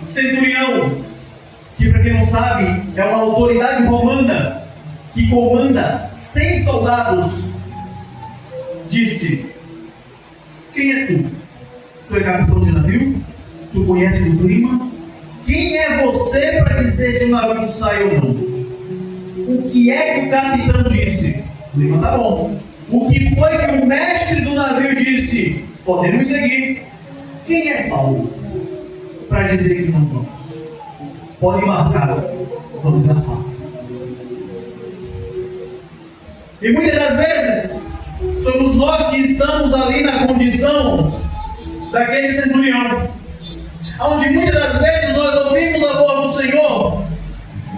centurião, que para quem não sabe, é uma autoridade romana que comanda 100 soldados, disse: quem é tu? Tu é capitão de navio? Tu conhece o clima? Quem é você para dizer se o navio sai ou não? O que é que o capitão disse? O clima tá bom. O que foi que o mestre do navio disse? Podemos seguir. Quem é Paulo para dizer que não vamos? Pode marcar, vamos a pau. E muitas das vezes somos nós que estamos ali na condição daquele centurião, onde muitas das vezes nós ouvimos a voz do Senhor,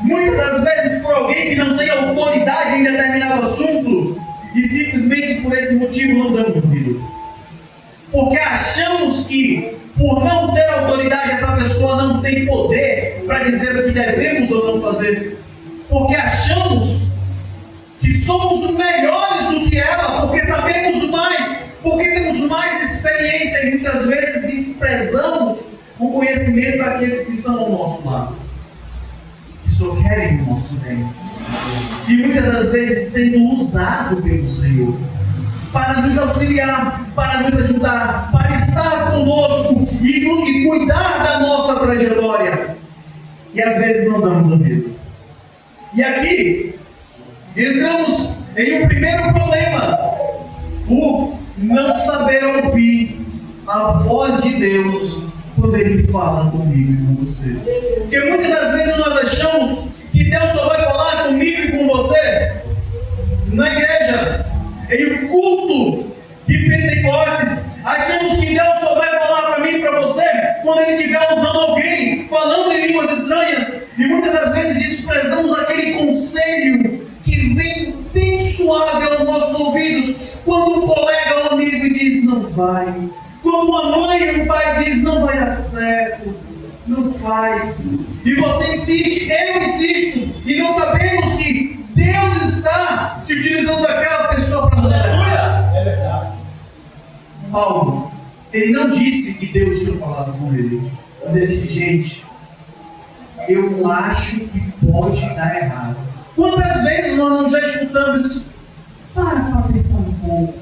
muitas das vezes por alguém que não tem autoridade em determinado assunto, e simplesmente por esse motivo não damos ouvido, porque achamos que por não ter autoridade essa pessoa não tem poder para dizer o que devemos ou não fazer, porque achamos que somos melhores do que ela, porque sabemos mais, porque temos mais experiência e muitas vezes desprezamos o conhecimento daqueles que estão ao nosso lado, que só querem o nosso bem, e muitas das vezes sendo usado pelo Senhor para nos auxiliar, para nos ajudar, para estar conosco e cuidar da nossa trajetória, e às vezes não damos ouvido. E aqui entramos em um primeiro problema: o não saber ouvir a voz de Deus quando Ele fala comigo e com você. Porque muitas das vezes nós achamos que Deus só vai falar comigo e com você na igreja, em um culto de Pentecostes. Achamos que Deus só vai falar para mim e para você quando Ele estiver usando alguém, falando em línguas estranhas, e muitas das vezes desprezamos aquele conselho que vem bem suave aos nossos ouvidos, quando um colega ou um amigo diz não vai, quando uma mãe e um pai diz não vai dar certo, não faz, e você insiste, eu insisto, e não sabemos que Deus está se utilizando daquela pessoa para nos ajudar. É verdade. Paulo, ele não disse que Deus tinha falado com ele, mas ele disse: gente, eu acho que pode dar errado. Quantas vezes nós não já escutamos isso? Para pensar um pouco.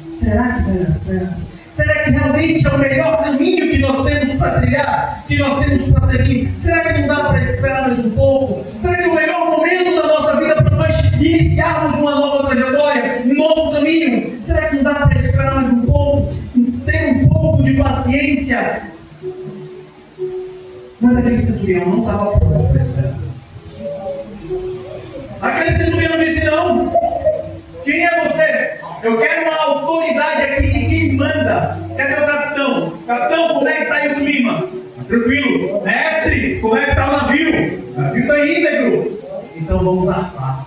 Será que vai dar certo? Será que realmente é o melhor caminho que nós temos para trilhar? Que nós temos para seguir? Será que não dá para esperar mais um pouco? Será que é o melhor momento da nossa vida para nós iniciarmos uma nova trajetória? Um novo caminho? Será que não dá para esperar mais um pouco? Ter um pouco de paciência? Mas aquele centurião não estava pronto para esperar. Aquele centurião disse: não, quem é você? Eu quero uma autoridade aqui de quem manda. Cadê o capitão? Capitão, como é que está aí o clima? Tranquilo. Mestre, como é que está o navio? O navio está íntegro. Então vamos zarpar.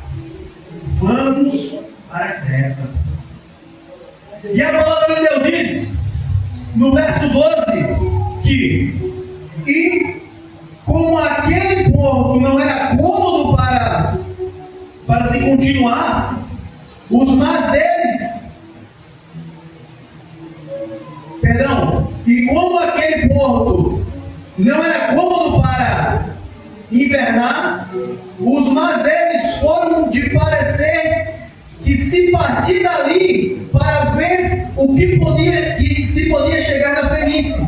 Vamos para a Creta. E a palavra de Deus diz, no verso 12, que e como aquele porto não era cômodo para se continuar, os mares deles, e como aquele porto não era cômodo para invernar, os mares deles foram de parecer que se partir dali para ver o que se podia chegar na Fenícia,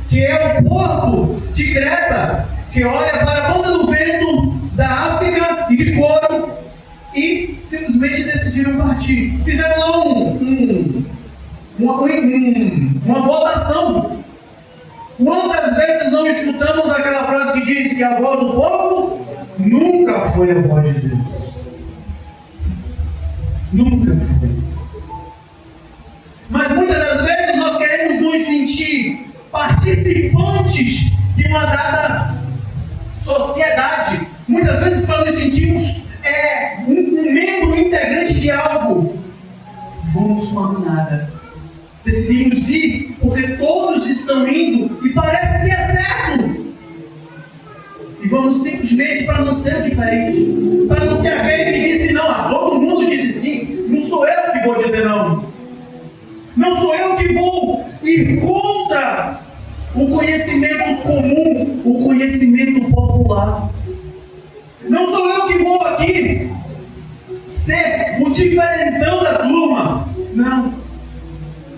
que é o porto de Creta, que olha para a ponta do vento da África e de Coro, e simplesmente decidiram partir. Fizeram lá uma votação. Quantas vezes não escutamos aquela frase que diz que a voz do povo nunca foi a voz de Deus? Nunca foi. Mas muitas das vezes nós queremos nos sentir participantes de uma dada sociedade. Muitas vezes para nos sentirmos um membro integrante de algo, vamos com a manada. Decidimos ir porque todos estão indo e parece que é certo. E vamos simplesmente para não ser diferente, para não ser aquele que disse não. Todo mundo disse sim. Não sou eu que vou dizer não. Não sou eu que vou ir contra o conhecimento comum, o conhecimento popular. Não sou eu que vou aqui ser o diferentão da turma. Não.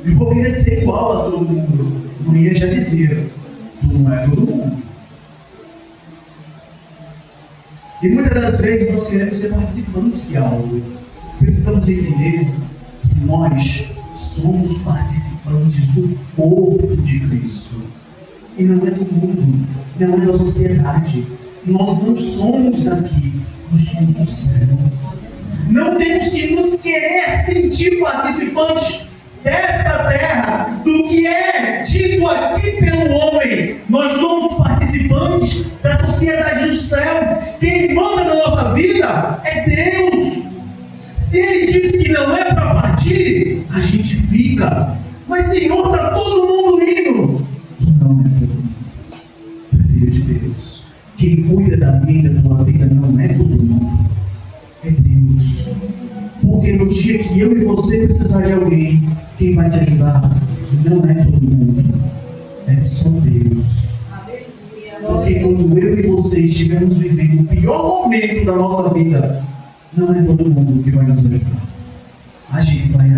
Eu vou querer ser igual a todo mundo. Não ia já dizer, tu não é todo mundo. E muitas das vezes nós queremos ser participantes de algo. Precisamos entender que nós somos participantes do corpo de Cristo. E não é do mundo, não é da sociedade. Nós não somos daqui, nós somos do céu. Não temos que nos querer sentir participantes desta terra, do que é dito aqui pelo homem. Nós somos participantes da sociedade do céu. Quem manda na nossa vida é Deus. Se Ele diz que não é para partir, a gente fica. Mas Senhor, está todo mundo indo. Não é todo mundo. É filho de Deus. Quem cuida da minha e da tua vida não é todo mundo. É Deus. Porque no dia que eu e você precisar de alguém, quem vai te ajudar não é todo mundo. É só Deus. Porque quando eu e você estivermos vivendo o pior momento da nossa vida, não é todo mundo que vai nos ajudar. A gente vai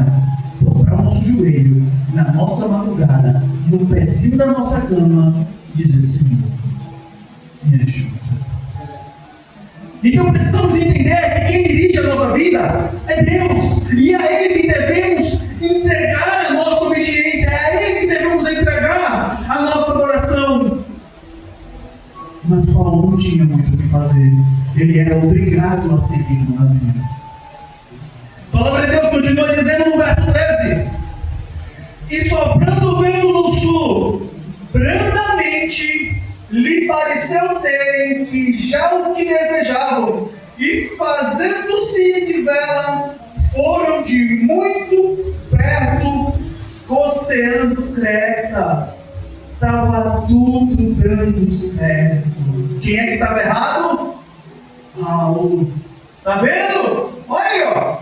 dobrar o nosso joelho na nossa madrugada, no pezinho da nossa cama, e dizer: Senhor, me ajuda. Então precisamos entender que quem dirige a nossa vida é Deus. E a Ele que devemos entregar a nossa obediência. É a Ele que devemos entregar a nossa adoração. Mas Paulo não tinha muito o que fazer. Ele era obrigado a seguir na vida. A palavra de Deus continua dizendo no verso 13: E soprando o vento do sul, brandamente lhe pareceu terem que já o que desejavam, e fazendo-se de vela, foram de muito perto, costeando Creta. Estava tudo dando certo. Quem é que estava errado? Paulo. Está vendo? Olha aí, ó.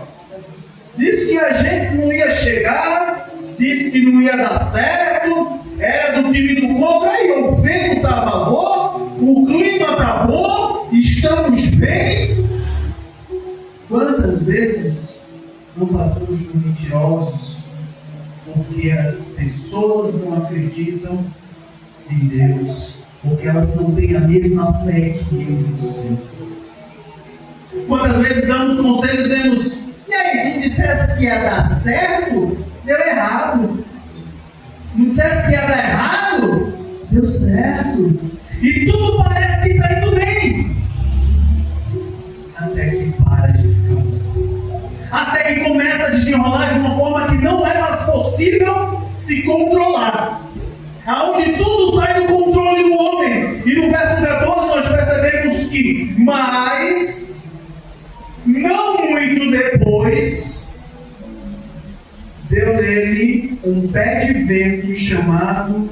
Disse que a gente não ia chegar, disse que não ia dar certo, era do time do contra, aí o vento está a favor, o clima está bom, estamos bem. Quantas vezes não passamos por mentirosos porque as pessoas não acreditam em Deus, porque elas não têm a mesma fé que eu e você? Quantas vezes damos conselhos e dizemos: e aí, tu dissesse que ia dar certo, deu errado. Não dissesse que ia dar errado, deu certo. E tudo parece que está indo bem. Até que para de ficar. Até que começa a desenrolar de uma forma que não é mais possível se controlar. Aonde tudo sai do controle do homem. E no verso 14 nós percebemos que, mas, não muito depois, deu nele um pé de vento chamado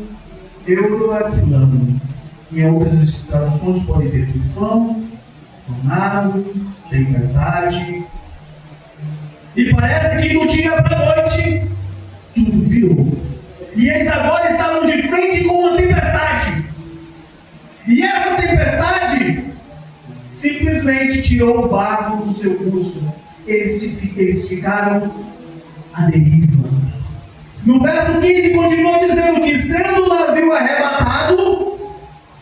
Euroaquilano. Em outras traduções pode ter tufão, tornado, tempestade. E parece que do dia para a noite tudo virou. E eles agora estavam de frente com uma tempestade. E essa tempestade simplesmente tirou o barco do seu curso. Eles ficaram à deriva. No verso 15 continua dizendo que, sendo o navio arrebatado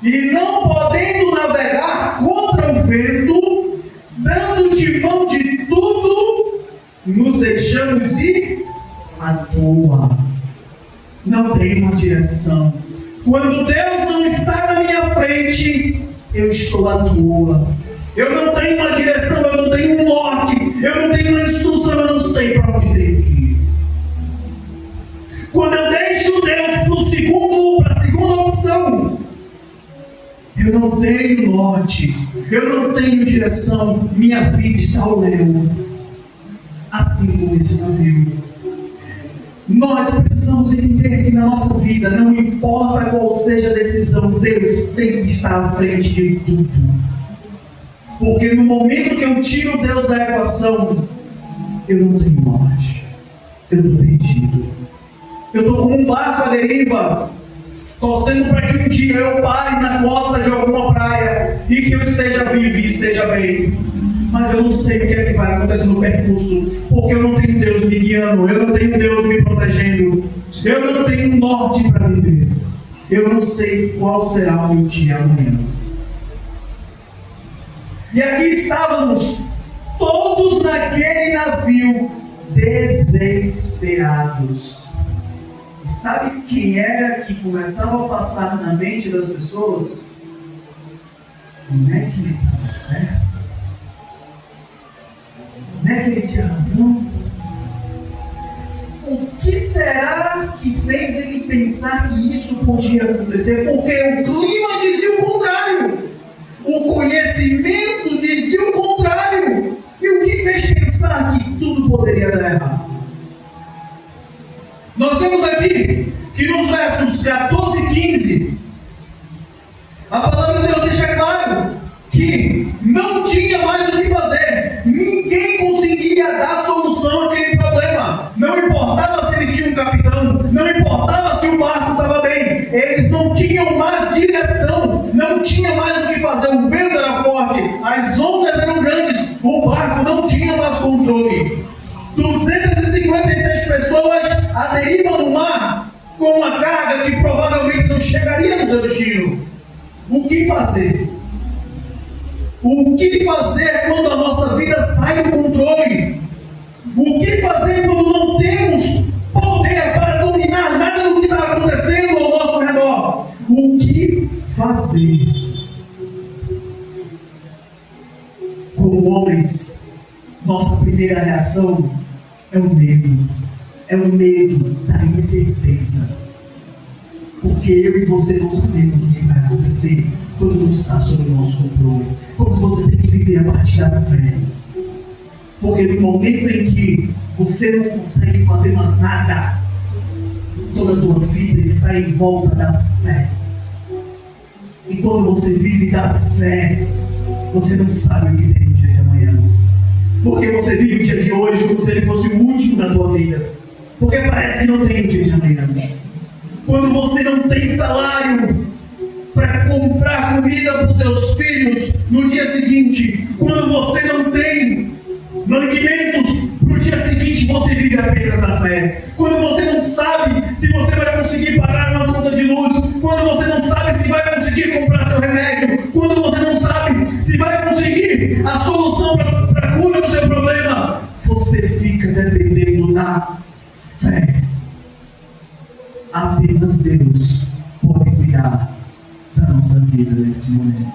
e não podendo navegar contra o vento, dando timão de tudo, nos deixamos ir à toa. Não tem uma direção. Quando Deus não está na minha frente, eu estou à toa. Eu não tenho uma direção, eu não tenho um norte, eu não tenho uma instrução, eu não sei para onde tenho que ir. Quando eu deixo Deus para a segunda opção, eu não tenho norte, eu não tenho direção, minha vida está ao léu. Assim como esse navio. Nós precisamos entender que na nossa vida, não importa qual seja a decisão, Deus tem que estar à frente de tudo. Porque no momento que eu tiro Deus da equação, eu não tenho norte. Eu estou perdido. Eu estou como um barco à deriva. torcendo para que um dia eu pare na costa de alguma praia e que eu esteja vivo e esteja bem. Mas eu não sei o que é que vai acontecer no percurso, porque eu não tenho Deus me guiando, eu não tenho Deus me protegendo, eu não tenho norte para viver. Eu não sei qual será o meu dia amanhã. E aqui estávamos, todos naquele navio, desesperados. E sabe quem era que começava a passar na mente das pessoas? Não é que ele estava certo? Não é que ele tinha razão? O que será que fez ele pensar que isso podia acontecer? Porque o clima dizia o contrário. O conhecimento dizia o contrário. E o que fez pensar que tudo poderia dar errado? Nós vemos aqui que nos versos 14 e 15, a palavra de Deus deixa claro que não tinha mais o que fazer. Ninguém conseguia dar solução àquele problema. Não importava se ele tinha um capitão, não importava se o barco estava bem. Eles não tinham mais direção, não tinha mais o que fazer. O vento era forte, as ondas eram grandes, o barco não tinha mais controle. 256 pessoas à deriva no mar, com uma carga que provavelmente não chegaria no seu destino. O que fazer? O que fazer quando a nossa vida sai do controle? O que fazer quando não temos poder para dominar nada do que está acontecendo ao nosso redor? O que fazer? Como homens, nossa primeira reação é o medo. É o medo da incerteza. Porque eu e você não sabemos o que vai acontecer quando não está sob o nosso controle. Quando você tem que viver a partir da fé. Porque no momento em que você não consegue fazer mais nada, toda a tua vida está em volta da fé. E quando você vive da fé, você não sabe o que tem no dia de amanhã. Porque você vive o dia de hoje como se ele fosse o último da tua vida. Porque parece que não tem o dia de amanhã. Quando você não tem salário para comprar comida para os teus filhos no dia seguinte, quando você não tem mantimentos para o dia seguinte, você vive apenas a fé. Quando você não sabe se você vai conseguir pagar uma conta de luz, quando você não sabe se vai conseguir comprar seu remédio, quando você não sabe se vai conseguir a solução para a cura do teu problema, você fica dependendo da fé. Apenas Deus pode cuidar da nossa vida nesse momento.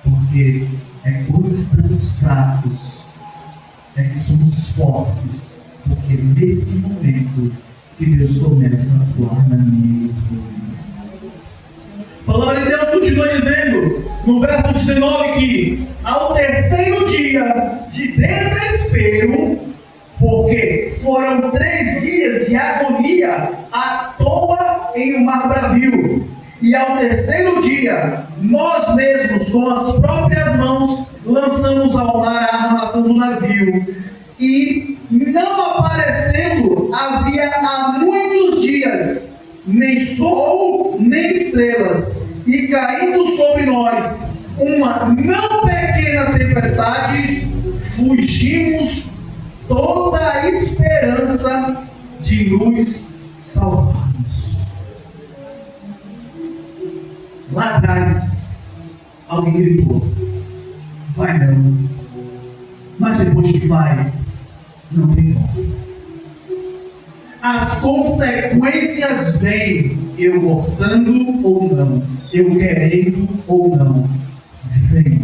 Porque é quando estamos fracos, é que somos fortes. Porque é nesse momento que Deus começa a atuar na minha vida. A palavra de Deus continua dizendo, no verso 19, que ao terceiro dia de desespero, porque foram 3 dias de agonia à toa em um mar bravio. E ao terceiro dia, nós mesmos, com as próprias mãos, lançamos ao mar a armação do navio. E não aparecendo havia há muitos dias, nem sol, nem estrelas, e caindo sobre nós uma não pequena tempestade, fugimos toda a esperança de nos salvarmos. Lá atrás, alguém gritou, vai não. Mas depois que vai, não tem volta. As consequências vêm, eu gostando ou não, eu querendo ou não, vem.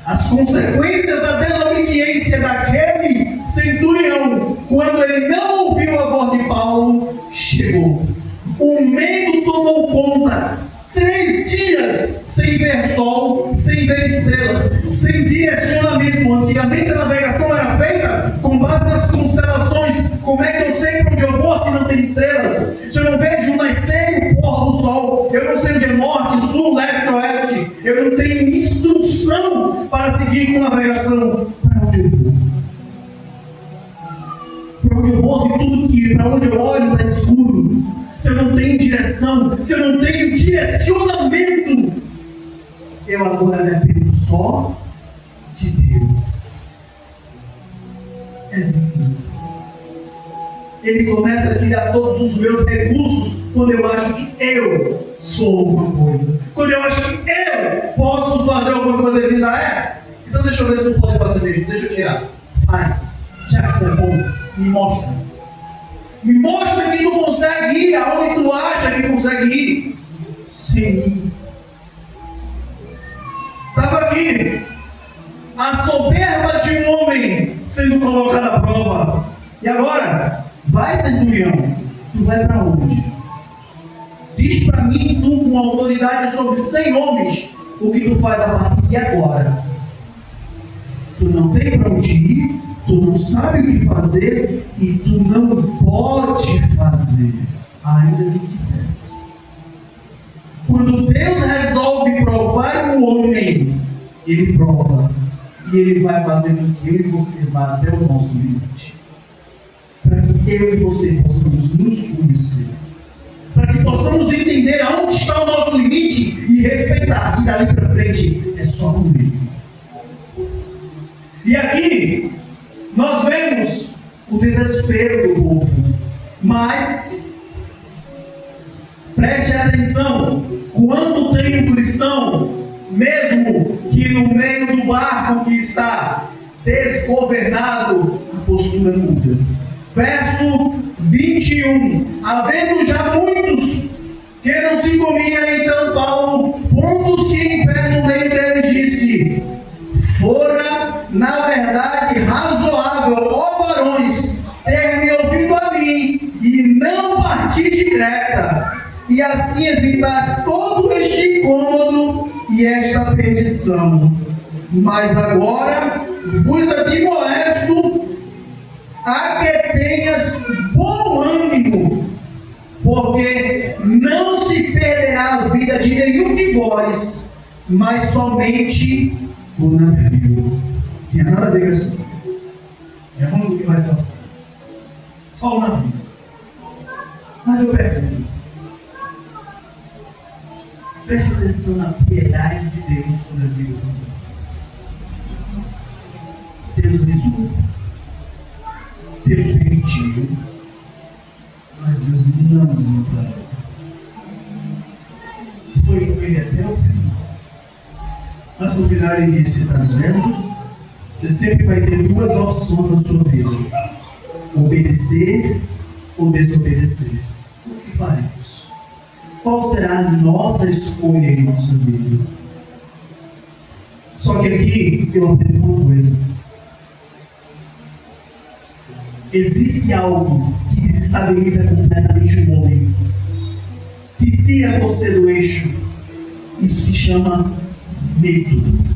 As consequências da desobediência daquele centurião, quando ele não ouviu a voz de Paulo, chegou. O medo tomou conta. 3 dias sem ver sol, sem ver estrelas, sem direcionamento. Antigamente a navegação era feita com base nas constelações. Como é que eu sei para onde eu vou se não tem estrelas? Se eu não vejo o nascer e o pôr do sol, eu não sei onde é norte, sul, leste, oeste. Eu não tenho instrução para seguir com navegação. Para onde eu vou? Para onde eu vou se tudo que para onde eu olho está escuro? Se eu não tenho direção direção, se eu não tenho direcionamento, eu agora dependo só de Deus. É lindo. Ele começa a tirar todos os meus recursos quando eu acho que eu sou alguma coisa. Quando eu acho que eu posso fazer alguma coisa, ele diz, então deixa eu ver se tu pode fazer isso, deixa eu tirar. Faz. Já que tu é bom, me mostra. Me mostra que tu consegue ir aonde tu acha que consegue ir. Sem mim. Estava aqui a soberba de um homem sendo colocada à prova. E agora, vai, centurião, tu vai para onde? Diz para mim, tu com autoridade sobre 100 homens, o que tu faz a partir de agora. Tu não tem para onde ir, tu não sabe o que fazer e tu não pode fazer, ainda que quisesse. Quando Deus resolve provar um homem, Ele prova e Ele vai fazer com que eu e você vá até o nosso limite, para que eu e você possamos nos conhecer, para que possamos entender aonde está o nosso limite e respeitar que dali para frente é só com Ele. E aqui nós vemos o desespero do povo, mas preste atenção, quando tem um cristão, mesmo que no meio do barco que está desgovernado, a postura muda. Verso 21, havendo já muitos que não se comia, então Paulo, pondo-se em pé no meio deles, disse: fora, na verdade, razoável, ó varões, ter me ouvido a mim, e não partir de Creta, e assim evitar todo este incômodo e esta perdição. Mas agora vos admoesto a que tenhas bom ânimo, porque não se perderá a vida de nenhum de vós, mas somente o navio. Não tinha nada a ver com isso. É como que vai ser lançado. Só o navio. Mas eu pergunto, preste atenção na piedade de Deus sobre a vida do mundo. Deus avisou, Deus permitiu, mas Deus não desamparou. Foi com ele até o final. Mas no final ele disse: estás vendo? Você sempre vai ter duas opções na sua vida: obedecer ou desobedecer. O que faremos? Qual será a nossa escolha em nossa vida? Só que aqui eu aprendo uma coisa. Existe algo que desestabiliza completamente o homem, que tira você do eixo. Isso se chama medo.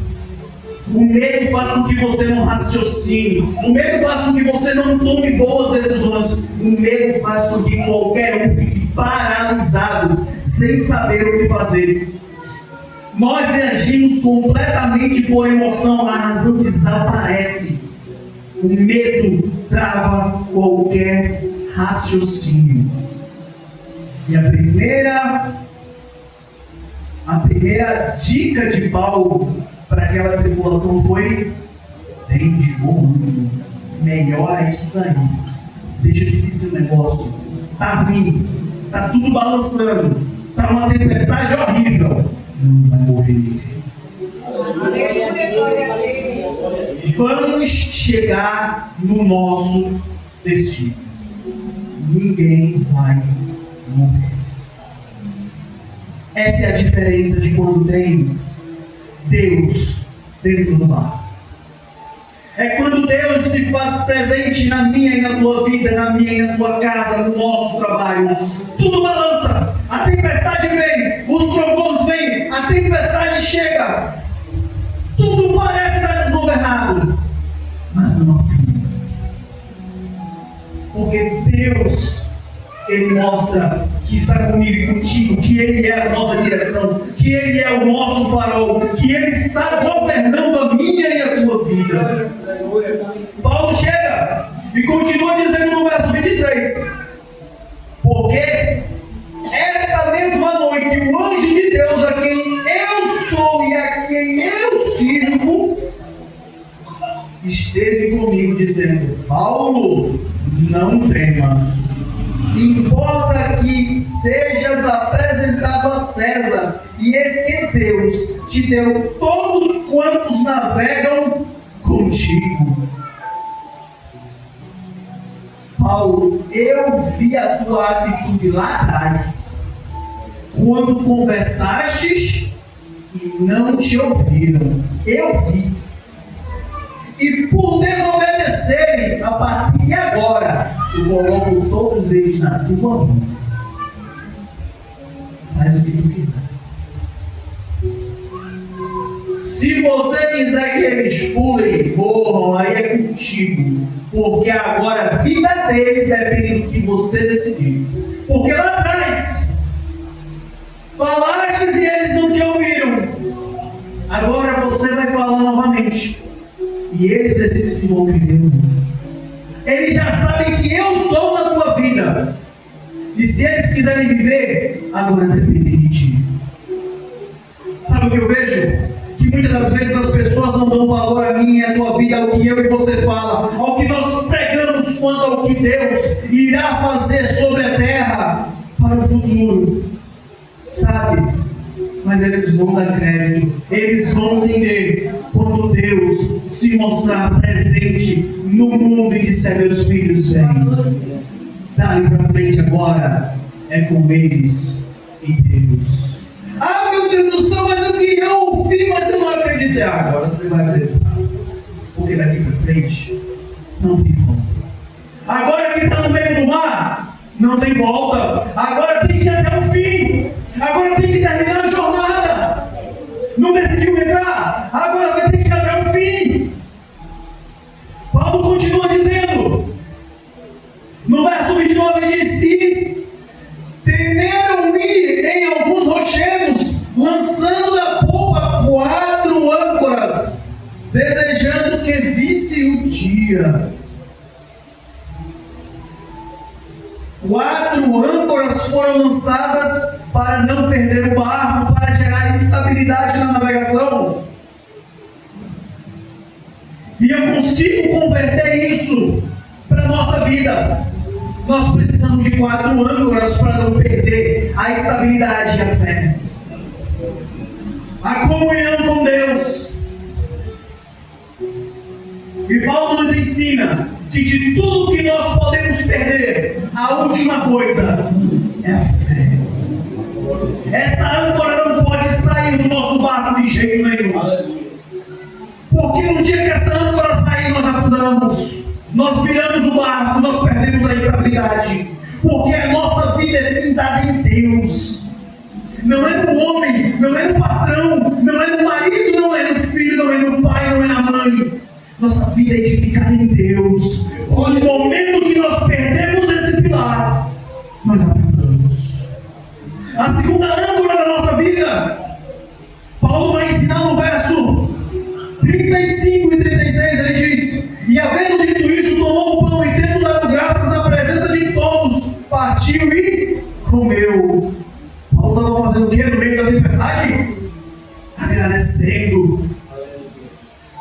O medo faz com que você não raciocine. O medo faz com que você não tome boas decisões. O medo faz com que qualquer um fique paralisado, sem saber o que fazer. Nós reagimos completamente por emoção, a razão desaparece. O medo trava qualquer raciocínio. E a primeira dica de Paulo para aquela tripulação foi: tem de bom ânimo, melhora isso daí. Deixa eu te dizer um negócio, tá ruim, tá tudo balançando, tá uma tempestade horrível, não vai morrer ninguém. Vamos chegar no nosso destino. Ninguém vai morrer. Essa é a diferença de quando tem Deus dentro do barco. É quando Deus se faz presente na minha e na tua vida, na minha e na tua casa, no nosso trabalho. Tudo balança, a tempestade vem, os trovões vêm, a tempestade chega. Tudo parece estar desgovernado, mas não afunda. Porque Deus, Ele mostra que está comigo e contigo, que Ele é a nossa direção, que Ele é o nosso farol, que Ele está governando a minha e a tua vida. Paulo chega e continua dizendo no verso 23: porque esta Paulo, não temas. Importa que sejas apresentado a César, e eis que Deus te deu todos quantos navegam contigo. Paulo, eu vi a tua atitude lá atrás, quando conversastes e não te ouviram. Eu vi. E por desobedecerem, a partir de agora, eu coloco todos eles na tua mão. Faz o que tu quiser. Se você quiser que eles pulem, corram, aí é contigo. Porque agora a vida deles depende do que você decidir. Porque lá atrás, falastes e eles não te ouviram. Agora você vai falar novamente. E eles decidem se envolver. Eles já sabem que eu sou na tua vida. E se eles quiserem viver, agora depende de ti. Sabe o que eu vejo? Que muitas das vezes as pessoas não dão valor a mim e a tua vida, ao que eu e você fala, ao que nós pregamos, quanto ao que Deus irá fazer sobre a terra para o futuro. Sabe? Mas eles vão dar crédito, eles vão entender quando Deus se mostrar presente no mundo e disser: meus filhos, vêm. Dali para frente agora é com eles e Deus. Ah, meu Deus do céu, mas eu queria ouvir, mas eu não acreditei. Agora você vai acreditar, porque daqui para frente não tem volta. Agora que está no meio do mar, não tem volta. Agora tem que ir até o fim. Agora tem que terminar a jornada. Não decidiu entrar, agora vai ter que ir até o fim. Paulo continua dizendo, no verso 29 diz: e temeram-me em alguns rochedos, lançando da popa 4 âncoras, desejando que visse o dia. 4 âncoras foram lançadas para não perder o barco, para gerar estabilidade na navegação. E eu consigo converter isso para a nossa vida. Nós precisamos de 4 âncoras para não perder a estabilidade e a fé. A comunhão com Deus. E Paulo nos ensina que de tudo que nós podemos perder, a última coisa é a fé. Essa âncora não pode sair do nosso barco de jeito nenhum. Porque no dia que essa âncora sair, nós afundamos. Nós viramos o barco, nós perdemos a estabilidade. Porque a nossa vida é findada em Deus. Não é no homem, não é no patrão, não é no marido, não é no filho, não é no pai, não é na mãe. Nossa vida é edificada em Deus. No momento que nós perdemos esse pilar, nós afundamos. A segunda âncora da nossa vida, Paulo vai ensinar no verso 35 e 36, ele diz: e havendo dito isso, tomou o pão e tendo dado graças na presença de todos, partiu e comeu. Paulo estava fazendo o que no meio da tempestade? Agradecendo.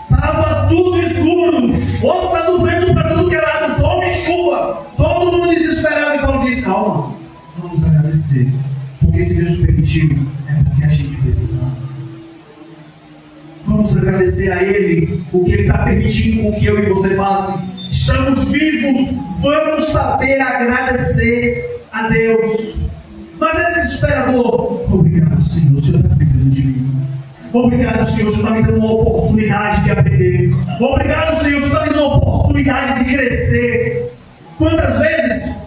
Estava tudo escuro, força do vento para tudo que era lado, tome chuva, todo mundo desesperado. E Paulo diz: calma, vamos agradecer, porque se Deus permitiu, é porque a gente precisava. Vamos agradecer a Ele, porque Ele está permitindo com que eu e você passe. Estamos vivos, vamos saber agradecer a Deus. Mas é desesperador. Obrigado, Senhor, o Senhor está cuidando de mim. Obrigado, Senhor, o Senhor está me dando uma oportunidade de aprender. Obrigado, Senhor, o Senhor está me dando uma oportunidade de crescer. Quantas vezes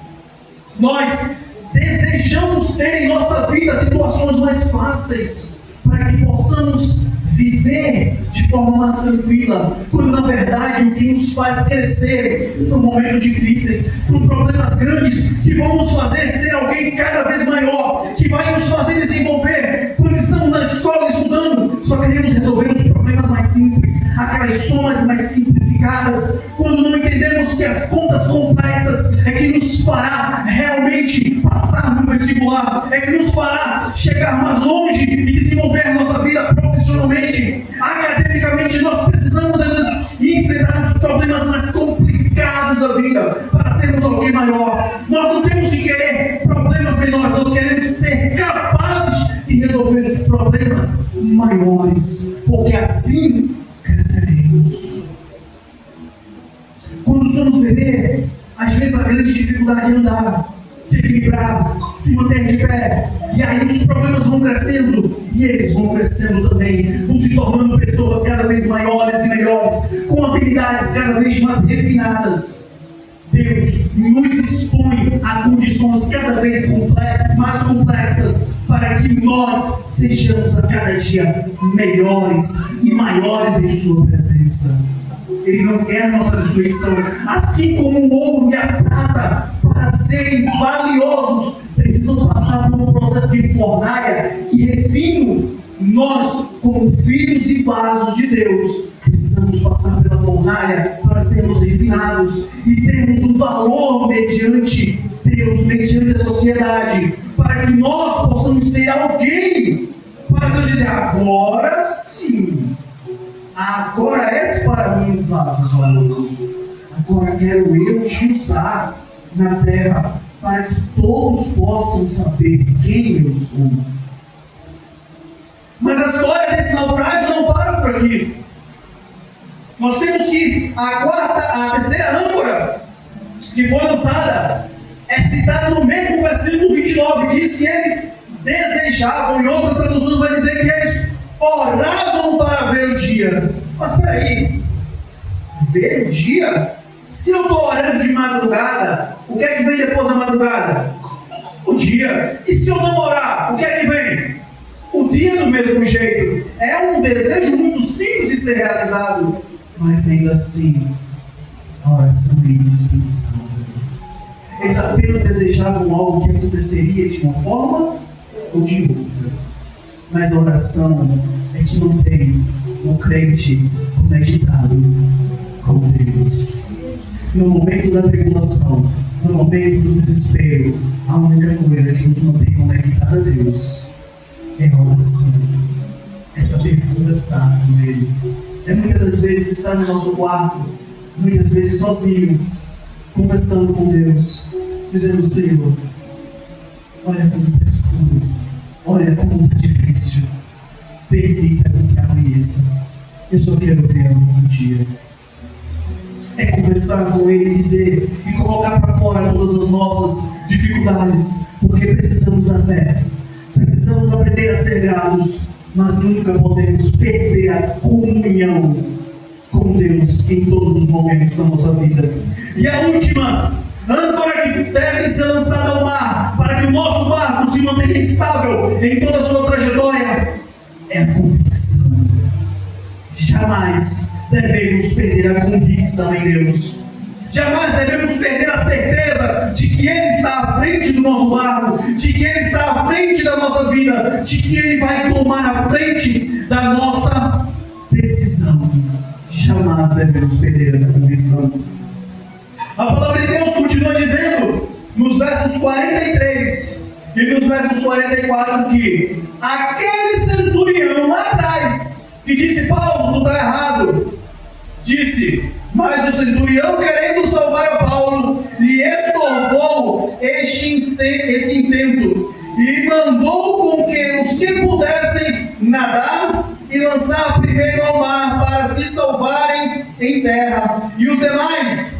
nós desejamos ter em nossa vida situações mais fáceis, para que possamos viver de forma mais tranquila, quando na verdade o que nos faz crescer são momentos difíceis, são problemas grandes que vão nos fazer ser alguém cada vez maior, que vai nos fazer desenvolver. Quando estamos na escola estudando, só queremos resolver os problemas mais simples, aquelas somas mais simplificadas, quando não entendemos que as contas complexas é que nos fará realmente passar no vestibular, é que nos fará chegar mais longe e desenvolver nossa vida profissionalmente, academicamente. Nós precisamos enfrentar os problemas mais complicados da vida, resolver os problemas maiores, porque assim cresceremos. Quando somos bebê, às vezes a grande dificuldade é andar, se equilibrar, se manter de pé. E aí os problemas vão crescendo, e eles vão crescendo também, vão se tornando pessoas cada vez maiores e melhores, com habilidades cada vez mais refinadas. Deus nos expõe a condições cada vez mais complexas, para que nós sejamos a cada dia melhores e maiores em sua presença. Ele não quer nossa destruição, assim como o ouro e a prata, para serem valiosos, precisam passar por um processo de fornalha e refino. Nós, como filhos e vasos de Deus, precisamos passar pela fornalha para sermos refinados e termos um valor mediante Deus, mediante a sociedade, para que nós possamos ser alguém, para Deus dizer: agora sim, agora és para mim um vaso valoroso, agora quero eu te usar na terra, para que todos possam saber quem eu sou. Mas a história desse naufrágio não para por aqui. Nós temos que a terceira âncora que foi lançada é citada no mesmo versículo 29, diz que eles desejavam, em outras traduções vai dizer que eles oravam para ver o dia. Mas espera aí, ver o dia? Se eu estou orando de madrugada, o que é que vem depois da madrugada? O dia. E se eu não orar, o que é que vem? O dia do mesmo jeito. É um desejo muito simples de ser realizado, mas ainda assim, a oração é indispensável. Eles apenas desejavam algo que aconteceria de uma forma ou de outra. Mas a oração é que mantém o crente conectado com Deus. No momento da tribulação, no momento do desespero, a única coisa que nos mantém conectado a Deus é a oração. É saber conversar com Ele. É muitas das vezes estar no nosso quarto, muitas vezes sozinho, conversando com Deus, dizendo: Senhor, olha como está escuro, olha como está difícil, permita que amanheça, eu só quero ver a luz do dia. É conversar com Ele, dizer e colocar para fora todas as nossas dificuldades, porque precisamos da fé, precisamos aprender a ser gratos, mas nunca podemos perder a comunhão com Deus em todos os momentos da nossa vida. E a última âncora que deve ser lançada ao mar, para que o nosso barco se mantenha estável em toda a sua trajetória, é a convicção. Jamais devemos perder a convicção em Deus. Jamais devemos perder a certeza de que Ele está à frente do nosso barco, de que Ele está à frente da nossa vida, de que Ele vai tomar a frente da nossa decisão. Jamais devemos perder essa convicção. A palavra de Deus continua dizendo, nos versos 43 e nos versos 44, que aquele centurião lá atrás, que disse: Paulo, tu está errado, disse: mas o centurião, querendo salvar a Paulo, lhe estorvou esse intento e mandou com que os que pudessem nadar e lançar primeiro ao mar para se salvarem em terra, e os demais,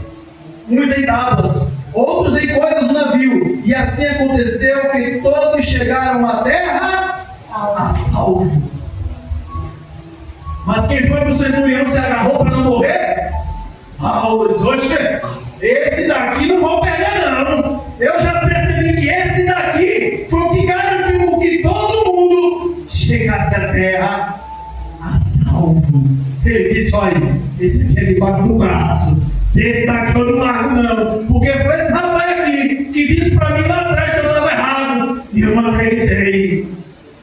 uns em tábuas, outros em coisas do navio. E assim aconteceu que todos chegaram à terra a salvo. Mas quem foi que o centurião se agarrou para não morrer? Paulo disse: oxe, esse daqui não vou pegar não. Eu já percebi que esse daqui foi o que garantiu que todo mundo chegasse à terra a salvo. Ele disse: olha, esse aqui é debaixo do braço, esse daqui eu não largo não, porque foi esse rapaz aqui que disse para mim lá atrás que eu estava errado, e eu não acreditei,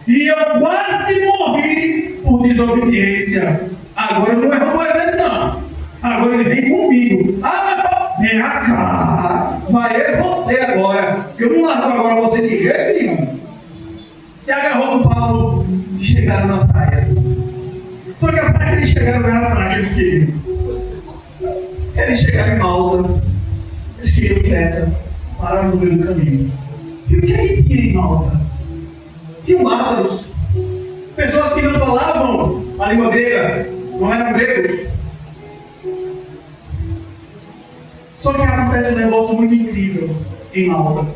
e eu quase morri por desobediência. Agora eu não erro duas vezes não, agora ele vem comigo. Mas vem cá, vai eu você agora, que eu não largo agora você de jeito nenhum. Se agarrou com Paulo e chegaram na praia. Só que a praia que eles chegaram não era a praia que eles queriam. Eles chegaram em Malta, eles queriam Creta, pararam no meio do caminho. E o que é que tinha em Malta? Tinham bárbaros, a língua grega, não eram gregos. Só que acontece um negócio muito incrível em Malta.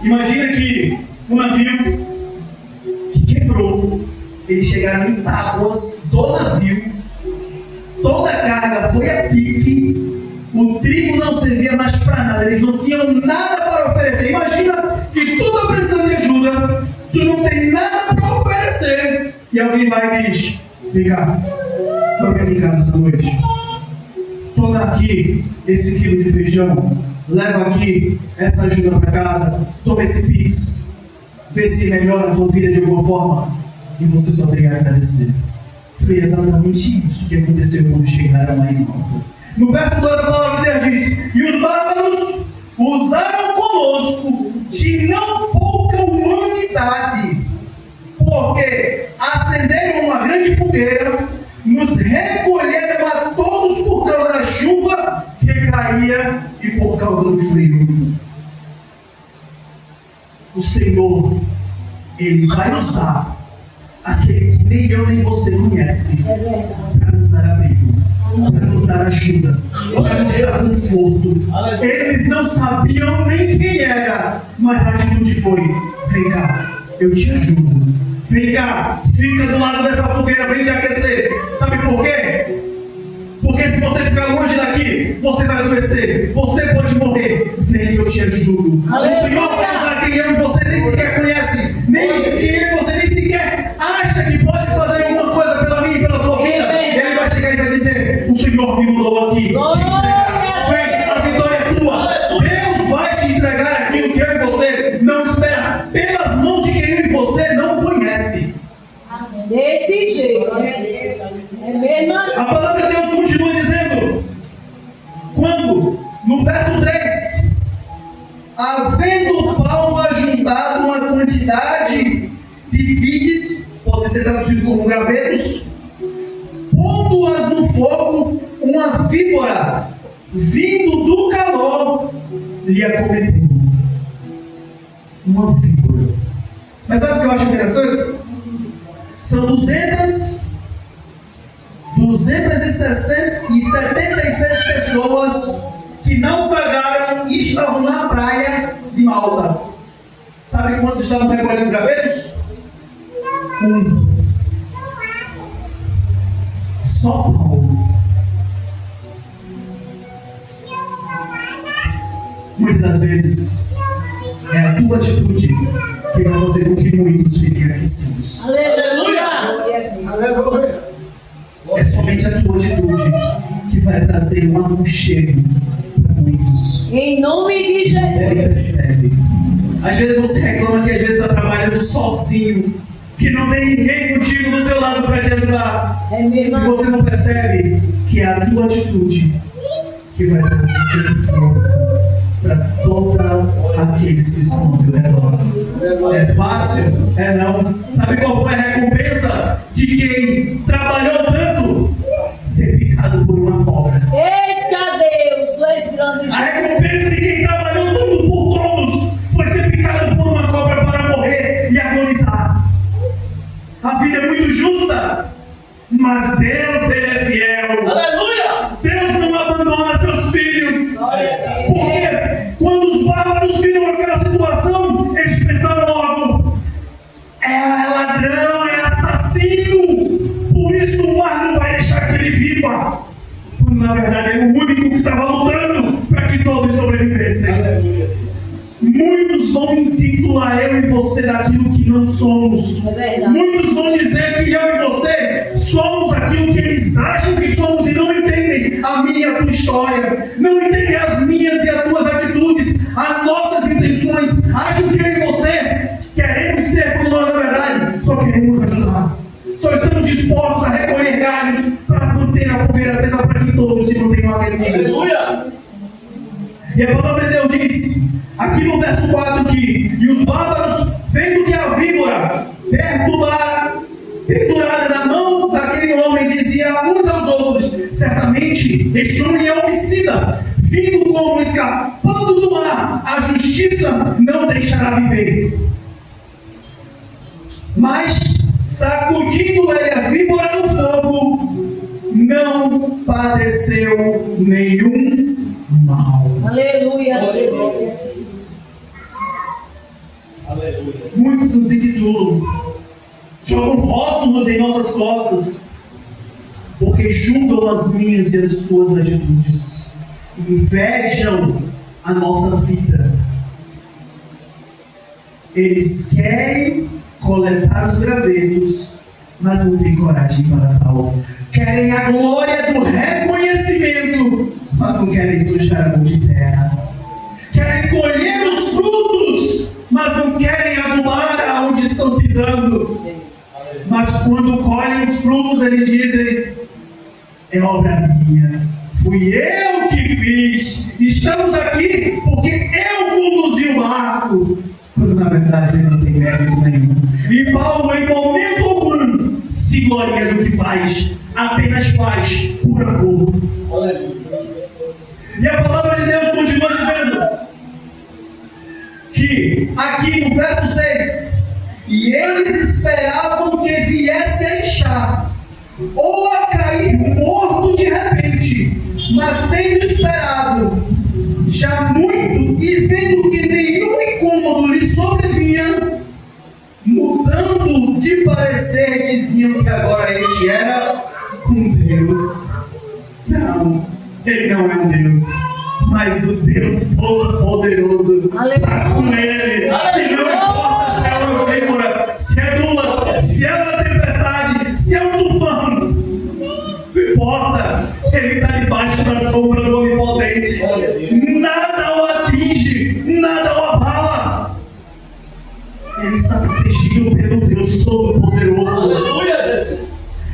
Imagina que um navio que quebrou, eles chegaram em tábuas do navio, toda a carga foi a pique, o trigo não servia mais para nada, eles não tinham nada para oferecer. Imagina que tu está precisando de ajuda, tu não tem nada para oferecer, e alguém vai e diz: vem cá, vamos aqui em casa essa noite. Toma aqui esse quilo de feijão, leva aqui essa ajuda para casa, toma esse pix, vê se melhora a tua vida de alguma forma, e você só tem a agradecer. Foi exatamente isso que aconteceu quando chegaram lá em Malta. No verso 2 a palavra de Deus diz: e os bárbaros usaram conosco de não pouca humanidade, porque acenderam uma grande fogueira, nos recolheram a todos por causa da chuva que caía e por causa do frio. O Senhor, Ele vai usar aquele que nem eu nem você conhece para nos dar abrigo, para nos dar ajuda, para nos dar conforto. Eles não sabiam nem quem era, mas a atitude foi: vem cá, eu te ajudo. Vem cá, fica do lado dessa fogueira, vem te aquecer. Sabe por quê? Porque se você ficar longe daqui, você vai adoecer, você pode morrer. Vem que eu te ajudo. O Senhor vai usar quem eu e você nem sequer conhece, nem quem você nem sequer acha que pode fazer alguma coisa pela minha e pela tua vida. Ele vai chegar e vai dizer: o Senhor me mudou aqui. Vem, a vitória é tua. Deus vai te entregar aquilo que eu e você não espera, pelas mãos de quem eu e você não conhece. Desse jeito. É mesmo? A palavra de Deus continua dizendo, quando, no verso 3, havendo Paulo ajuntado uma quantidade de vides, pode ser traduzido como gravetos, pondo-as no fogo, uma víbora, vindo do calor, lhe acometeu. Uma víbora. Mas sabe o que eu acho interessante? São 276 pessoas que naufragaram e estavam na praia de Malta. Sabe quantos estavam recolhendo gravetos? 1. Só Paulo. Muitas das vezes é a tua atitude que vai fazer com que muitos fiquem aquecidos. Aleluia! É somente a tua atitude que vai trazer um aconchego para muitos. Em nome de Você Jesus. percebe. Às vezes você reclama que às vezes está trabalhando sozinho, que não tem ninguém contigo do teu lado para te ajudar. É mesmo? E você não percebe que é a tua atitude que vai trazer conforto para todos aqueles que estão ao teu redor. É fácil? É não. Sabe qual foi a recompensa de quem trabalhou tanto? Ser picado por uma cobra. Eita Deus, tu és grande. A recompensa de quem trabalhou tanto por todos foi ser picado por uma cobra para morrer e agonizar. A vida é muito justa, mas Deus, Ele é fiel. Aleluia! Deus não abandona seus filhos. Glória a Deus. Porque quando os bárbaros viram aquela situação, eles pensaram logo: é ladrão, é assassino, por isso o mar não vai deixar que ele viva. Quando na verdade era o único que estava lutando para que todos sobrevivessem. Muitos vão intitular eu e você daquilo que não somos. É verdade. Muitos vão dizer que eu e você somos aquilo que eles acham que somos e não entendem a minha e a tua história. Não entendem as minhas e as tuas atitudes, as nossas intenções. Acham que eu e você queremos ser como nós na verdade. Só queremos ajudar. Só estamos dispostos a recolher galhos para manter a fogueira acesa para que todos se mantenham aquecidos. Aleluia! E a palavra de Deus diz, aqui no verso 4, que e os bárbaros, vendo que a víbora pendurada na mão daquele homem, dizia uns aos outros: certamente este homem é homicida, vindo como escapando do mar, a justiça não deixará viver. Mas sacudindo ele a víbora no fogo, não padeceu nenhum mal. Aleluia. Muitos nos intitulam, jogam rótulos em nossas costas, porque julgam as minhas e as tuas atitudes, invejam a nossa vida. Eles querem coletar os gravetos, mas não têm coragem para tal. Querem a glória do reconhecimento, mas não querem sujar a mão de terra. Querem colher os frutos, mas não querem adubar aonde estão pisando. Mas quando colhem os frutos, eles dizem: é obra minha, fui eu que fiz, estamos aqui porque eu conduzi o barco. Quando na verdade ele não tem mérito nenhum. E Paulo, em momento algum, se gloria do que faz, apenas faz por amor. E a palavra de Deus continua dizendo que, aqui no verso 6, e eles esperavam que viesse a inchar, ou a cair morto de repente, mas tendo esperado já muito e vendo que nenhum incômodo lhe sobrevinha, mudando de parecer, diziam que agora ele era um Deus. Não, ele não é um Deus, mas o Deus Todo-Poderoso está com ele. E não importa se é uma víbora, se é duas, se é uma tempestade, se é um tufão, não importa, ele está debaixo da sombra do Onipotente. Nada o atinge, nada o abala. Ele está protegido pelo Deus Todo-Poderoso.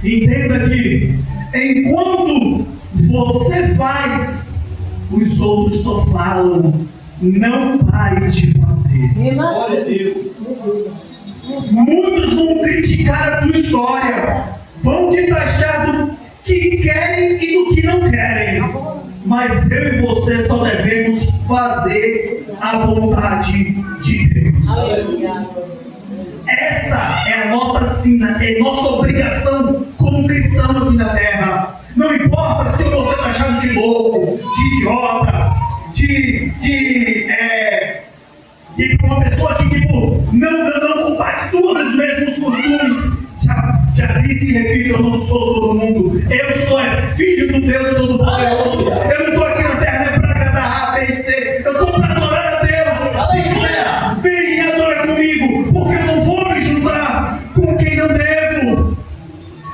Entenda que enquanto você faz, os outros só falam. Não pare de fazer. Muitos vão criticar a tua história, vão te taxar do que querem e do que não querem, mas eu e você só devemos fazer a vontade de Deus. Essa é a nossa sina, é nossa obrigação como cristão aqui na terra. Não importa se você está achado de louco, de idiota, de uma pessoa que tipo, não compactua dos mesmos costumes. Já disse e repito, eu não sou todo mundo. Eu sou filho do Deus Todo-Poderoso. Eu não estou aqui na terra né, para agradar A, B e C. Eu estou para adorar a Deus. Se quiser, vem e adora comigo, porque eu não vou me juntar com quem não devo.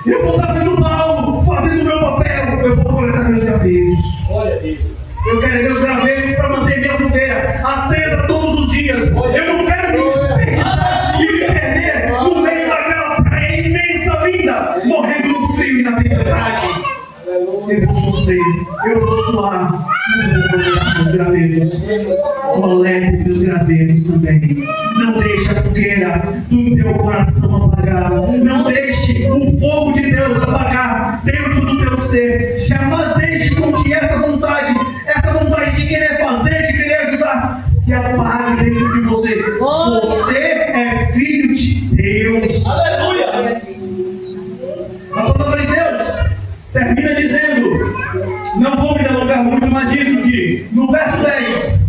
Eu vou estar vendo Paulo, fazendo o meu papel. Eu vou coletar meus gravetos. Eu quero meus gravetos para manter minha fogueira acesa todos os dias. Eu não quero me desperdiçar e me perder no meio daquela praia imensa, linda, morrendo no frio e na tempestade. Eu vou sofrer, eu vou suar, mas eu vou coletar meus gravetos. Colete seus gravetos também. Não deixe a fogueira do teu coração apagar. Não deixe o fogo de Deus apagar dentro do teu ser. Jamais deixe com que essa vontade de querer fazer, de querer ajudar, se apague dentro de você. Você é filho de Deus. Aleluia! A palavra de Deus termina dizendo, não vou me delongar muito, mas diz que no verso 10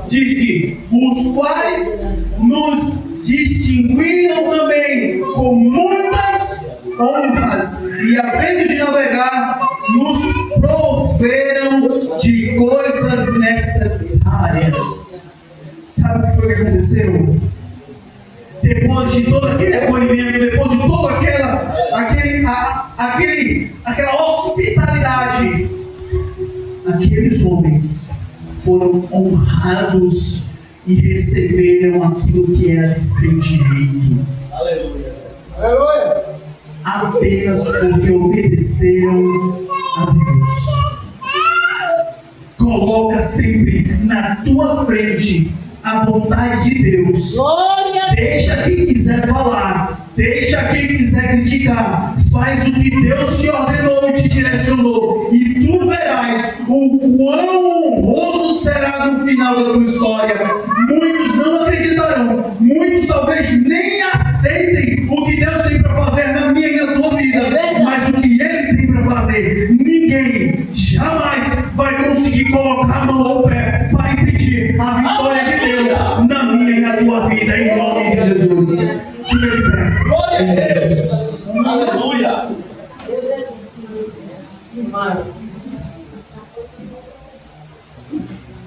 diz que os quais nos distinguiram também com muitas honras e havendo de navegar nos proveram de coisas necessárias. Sabe o que foi que aconteceu? Depois de todo aquele acolhimento, depois de toda aquela hospitalidade, aqueles homens foram honrados e receberam aquilo que era de seu direito. Aleluia! Aleluia! Apenas porque obedeceram a Deus. Coloca sempre na tua frente a vontade de Deus. Deixa quem quiser falar, deixa quem quiser criticar, faz o que Deus te ordenou e te direcionou, e tu verás o quão honroso será no final da tua história. Muitos não acreditarão, muitos talvez nem aceitem o que Deus tem para fazer colocar a mão ao pé para impedir a vitória